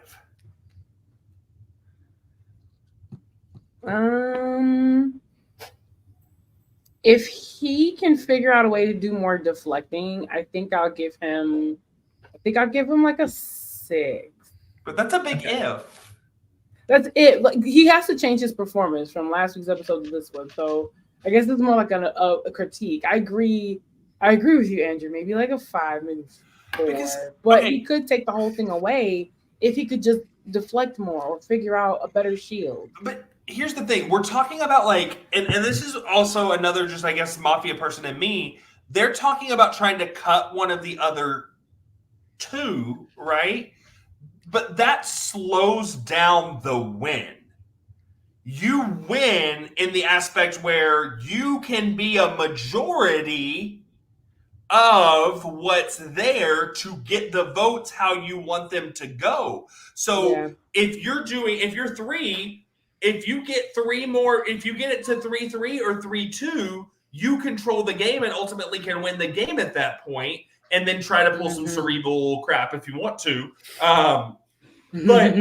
If he can figure out a way to do more deflecting, I think I'll give him like a 6. But that's a big if. That's it. Like he has to change his performance from last week's episode to this one. So I guess this is more like a critique. I agree with you, Andrew. Maybe like a 5, maybe 4. But he could take the whole thing away if he could just deflect more or figure out a better shield. But here's the thing. We're talking about like, and this is also another just, I guess, Mafia person in me. They're talking about trying to cut one of the other 2, right? But that slows down the win. You win in the aspect where you can be a majority of what's there to get the votes how you want them to go. So if you get 3 more, if you get it to 3-3 or 3-2, you control the game and ultimately can win the game at that point, and then try to pull some cerebral crap if you want to. But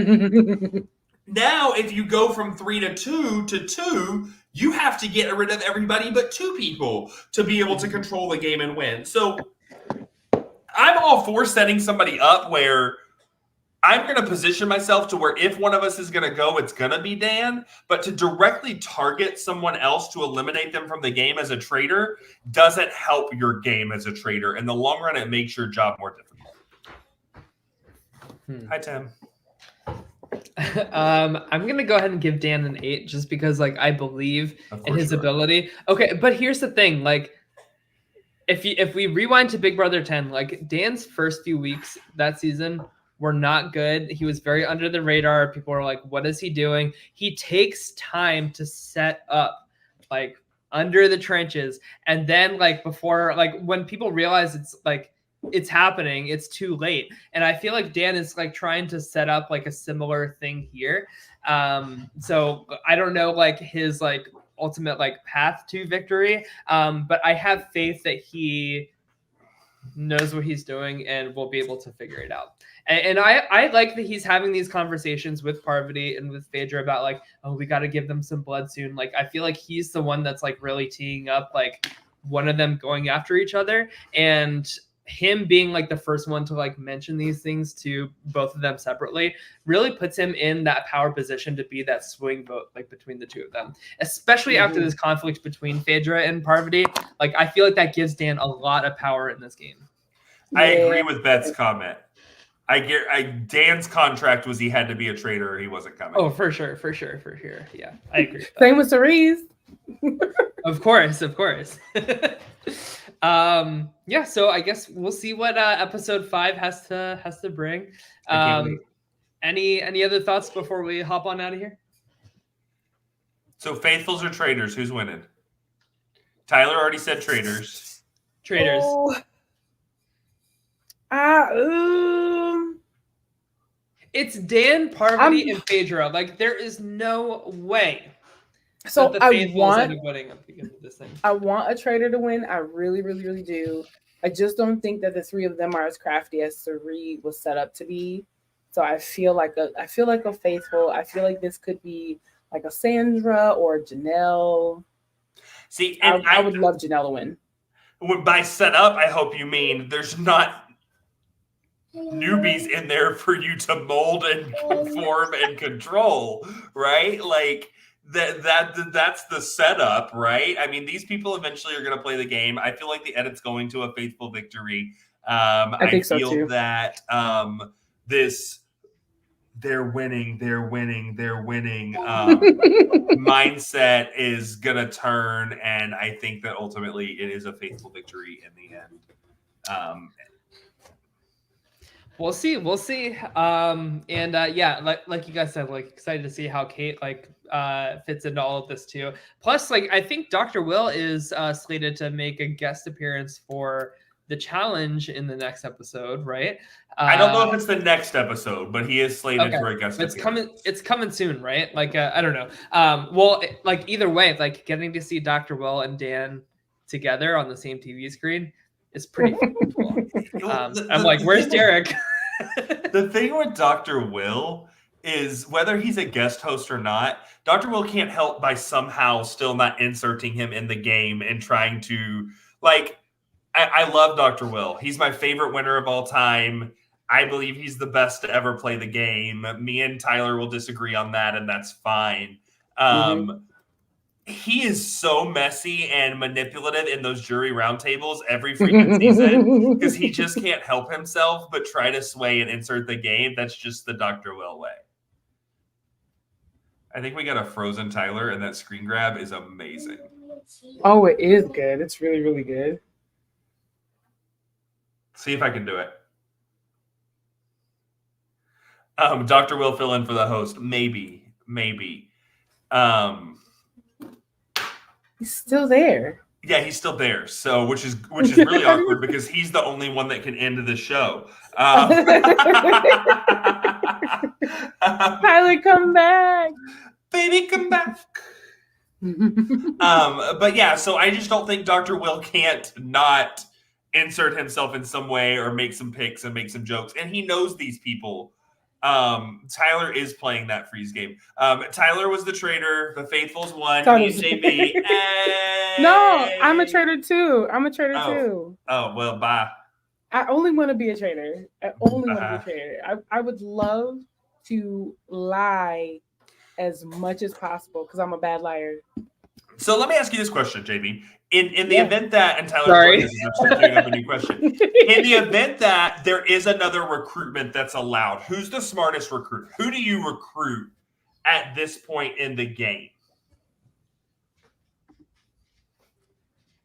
now if you go from 3-2 to 2, you have to get rid of everybody but 2 people to be able to control the game and win. So I'm all for setting somebody up where I'm going to position myself to where if one of us is going to go, it's going to be Dan. But to directly target someone else to eliminate them from the game as a traitor doesn't help your game as a traitor. In the long run, it makes your job more difficult. Hi, Tim. I'm going to go ahead and give Dan an 8 just because like I believe in his ability. Okay, but here's the thing. Like if we rewind to Big Brother 10, like Dan's first few weeks that season were not good. He was very under the radar. People were like, what is he doing? He takes time to set up like under the trenches. And then like before, like when people realize it's like, it's happening, it's too late. And I feel like Dan is like trying to set up like a similar thing here. So I don't know like his like ultimate like path to victory. But I have faith that he knows what he's doing and will be able to figure it out. And I like that he's having these conversations with Parvati and with Phaedra about like, oh, we got to give them some blood soon. Like, I feel like he's the one that's like really teeing up like one of them going after each other, and him being like the first one to like mention these things to both of them separately really puts him in that power position to be that swing vote like between the two of them, especially after this conflict between Phaedra and Parvati. Like, I feel like that gives Dan a lot of power in this game. I agree with Beth's comment. Dan's contract was he had to be a traitor or he wasn't coming. Oh, for sure. Yeah, I agree. Same with Cerise. Of course. Yeah, so I guess we'll see what episode 5 has to bring. Any other thoughts before we hop on out of here? So faithfuls or traitors? Who's winning? Tyler already said traitors. Traitors. It's Dan, Parvati, and Phaedra. Like, there is no way. So that the faithfuls end up winning because of this thing. I want a traitor to win. I really, really, really do. I just don't think that the 3 of them are as crafty as Cerise was set up to be. So I feel like a faithful. I feel like this could be like a Sandra or Janelle. See, and I would love Janelle to win. By set up, I hope you mean there's not newbies in there for you to mold and conform and control, right? Like that's the setup, right? I mean, these people eventually are going to play the game. I feel like the edit's going to a faithful victory. I think so feel too. that this they're winning mindset is gonna turn, and I think that ultimately it is a faithful victory in the end. We'll see. Yeah, like you guys said, like excited to see how Kate fits into all of this too. Plus, like I think Dr. Will is slated to make a guest appearance for the challenge in the next episode, right? I don't know if it's the next episode, but he is slated okay. for a guest appearance. It's coming soon, right? Like I don't know. Like either way, like getting to see Dr. Will and Dan together on the same TV screen is pretty cool. I'm like, where's Derek? The thing with Dr. Will is whether he's a guest host or not, Dr. Will can't help by somehow still not inserting him in the game and trying to, like, I love Dr. Will. He's my favorite winner of all time. I believe he's the best to ever play the game. Me and Tyler will disagree on that, and that's fine. He is so messy and manipulative in those jury roundtables every freaking season because he just can't help himself but try to sway and insert the game. That's just the Dr. Will way. I think we got a frozen Tyler, and that screen grab is amazing. Oh, it is good. It's really, really good. See if I can do it. Dr. Will fill in for the host. Maybe. He's still there. Yeah, he's still there. So, which is really awkward because he's the only one that can end the show. Tyler, come back, baby, come back. But yeah, so I just don't think Dr. Will can't not insert himself in some way or make some picks and make some jokes, and he knows these people. Tyler is playing that freeze game. Tyler was the traitor. The Faithfuls won. He's JB. No, I'm a traitor too. Too. Oh, well, bye. I only want to be a traitor. I would love to lie as much as possible because I'm a bad liar. So let me ask you this question, JB. In the event that, and Tyler, this is up a new question. In the event that there is another recruitment that's allowed, who's the smartest recruit? Who do you recruit at this point in the game?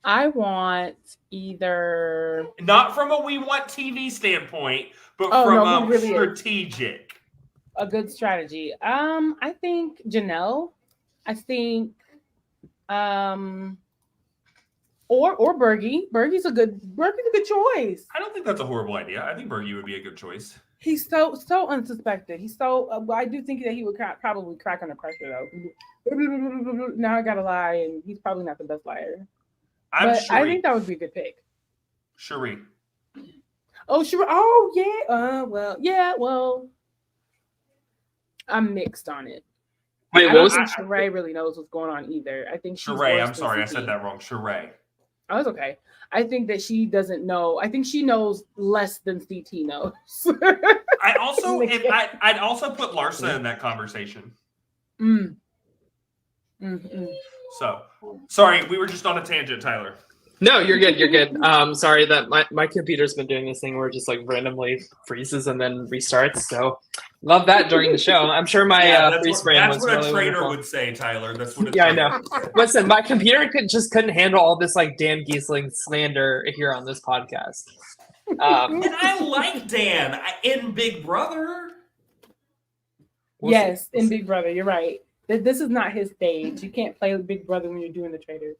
I want either not from a we want TV standpoint, but from a strategic. A good strategy. I think Janelle. I think or Bergie. Bergie's a good choice. I don't think that's a horrible idea. I think Bergie would be a good choice. He's so unsuspected. He's so. I do think that he would probably crack under pressure though. Now I gotta lie, and he's probably not the best liar. I think that would be a good pick. Cherie. Oh, Cherie. Oh yeah. Well. I'm mixed on it. Wait, I don't think Cherie really knows what's going on either. I think she's Cherie. I'm sorry, I said that wrong. Cherie. Oh, that's okay. I think that she doesn't know. I think she knows less than CT knows. I'd also put Larsa in that conversation. So, sorry, we were just on a tangent, Tyler. No, you're good. You're good. Sorry that my computer's been doing this thing where it just like randomly freezes and then restarts. So love that during the show. I'm sure my freeze frame was really That's what a traitor wonderful. would say, Tyler. That's what. I know. Listen, my computer couldn't handle all this like Dan Geesling slander here on this podcast. And I like Dan in Big Brother. Yes, in Big Brother, you're right. This is not his stage. You can't play Big Brother when you're doing the Traitors.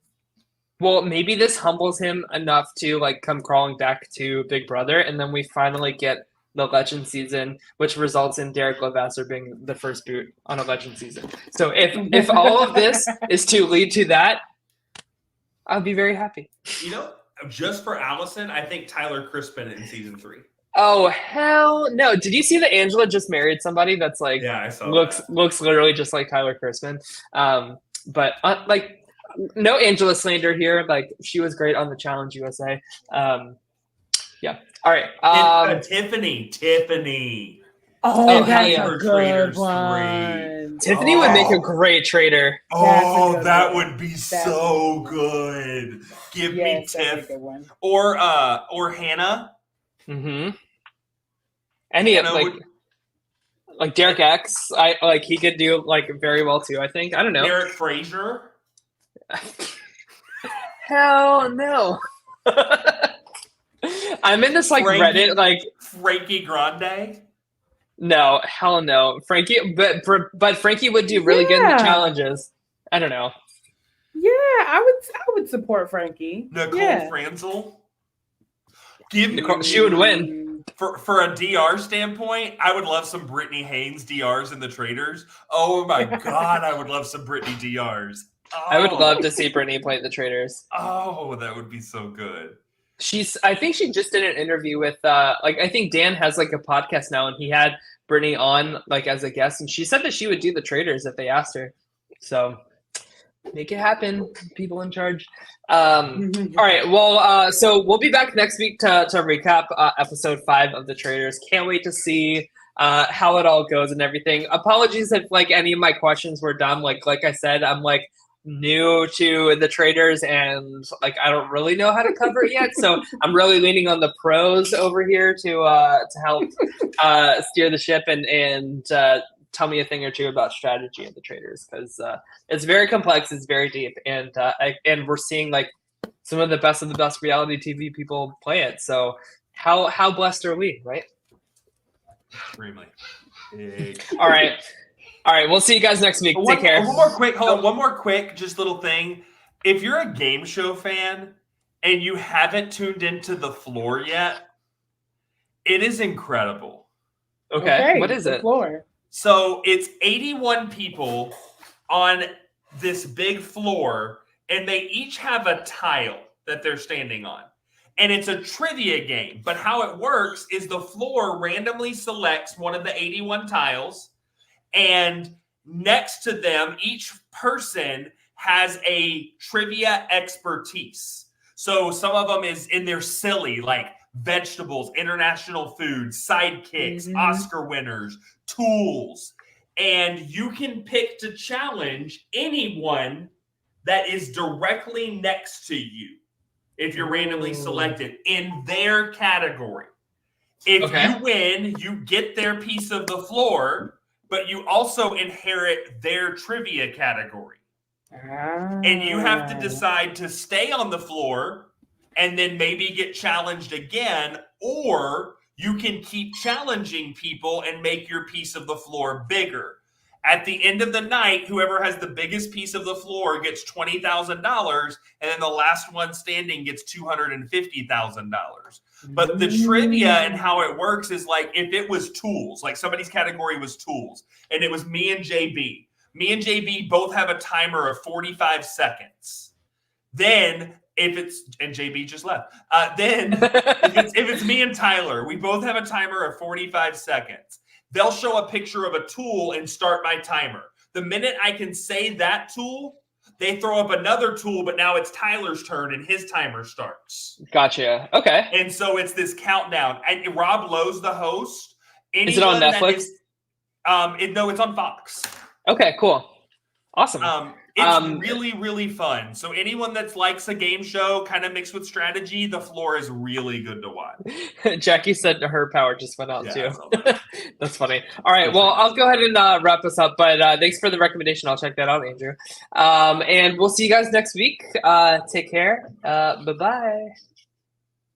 Well, maybe this humbles him enough to like come crawling back to Big Brother, and then we finally get the Legend season, which results in Derek Levasseur being the first boot on a Legend season. So if all of this is to lead to that, I'll be very happy. You know, just for Allison, I think Tyler Crispin in season 3. Oh hell no! Did you see that Angela just married somebody that's like I saw looks literally just like Tyler Crispin? But like. No Angela slander here. Like she was great on the Challenge USA. Yeah. All right. Tiffany. Oh, that's a good one. Tiffany would make a great traitor. Oh, that would be so good. Give me Tiff or Hannah. Mm-hmm. Any of like. Like Derek X, he could do like very well too. I think. I don't know. Derek Frazier. Hell no. I'm in this like Reddit like Frankie Grande. No, hell no, Frankie. But Frankie would do really good in the challenges. I don't know. Yeah, I would support Frankie. Nicole Franzel. She would win. For a DR standpoint, I would love some Brittany Haynes DRs in the Traitors. Oh my god, I would love some Brittany DRs. Oh. I would love to see Brittany play the Traitors. Oh, that would be so good. I think she just did an interview with I think Dan has like a podcast now, and he had Brittany on like as a guest, and she said that she would do the Traitors if they asked her. So make it happen, people in charge. All right, well, so we'll be back next week to recap episode 5 of the Traitors. Can't wait to see how it all goes and everything. Apologies if like any of my questions were dumb. Like I said, I'm like new to the Traitors and like I don't really know how to cover it yet, so I'm really leaning on the pros over here to help steer the ship and tell me a thing or two about strategy of the Traitors, because it's very complex, it's very deep, and we're seeing like some of the best reality TV people play it. So how blessed are we, right? Extremely. All right, we'll see you guys next week. Take care. One more quick, just little thing. If you're a game show fan and you haven't tuned into The Floor yet, it is incredible. Okay. What is it? Floor. So it's 81 people on this big floor, and they each have a tile that they're standing on. And it's a trivia game. But how it works is the floor randomly selects one of the 81 tiles, and next to them, each person has a trivia expertise. So some of them is in their silly, like vegetables, international foods, sidekicks, Oscar winners, tools. And you can pick to challenge anyone that is directly next to you if you're randomly selected in their category. If you win, you get their piece of the floor, but you also inherit their trivia category. And you have to decide to stay on the floor and then maybe get challenged again, or you can keep challenging people and make your piece of the floor bigger. At the end of the night, whoever has the biggest piece of the floor gets $20,000, and then the last one standing gets $250,000. But the trivia and how it works is like if it was tools, like somebody's category was tools, and it was me and JB. Me and JB both have a timer of 45 seconds. Then if it's, and JB just left. Then if it's me and Tyler, we both have a timer of 45 seconds. They'll show a picture of a tool and start my timer. The minute I can say that tool, they throw up another tool, but now it's Tyler's turn and his timer starts. Gotcha. Okay. And so it's this countdown. And Rob Lowe's the host. Is it on Netflix? No, it's on Fox. Okay, cool. Awesome. It's really, really fun. So anyone that likes a game show kind of mixed with strategy, The Floor is really good to watch. Jackie said her power just went out too. That's funny. All right, well, I'll go ahead and wrap this up, but thanks for the recommendation. I'll check that out, Andrew. And we'll see you guys next week. Take care. Bye-bye.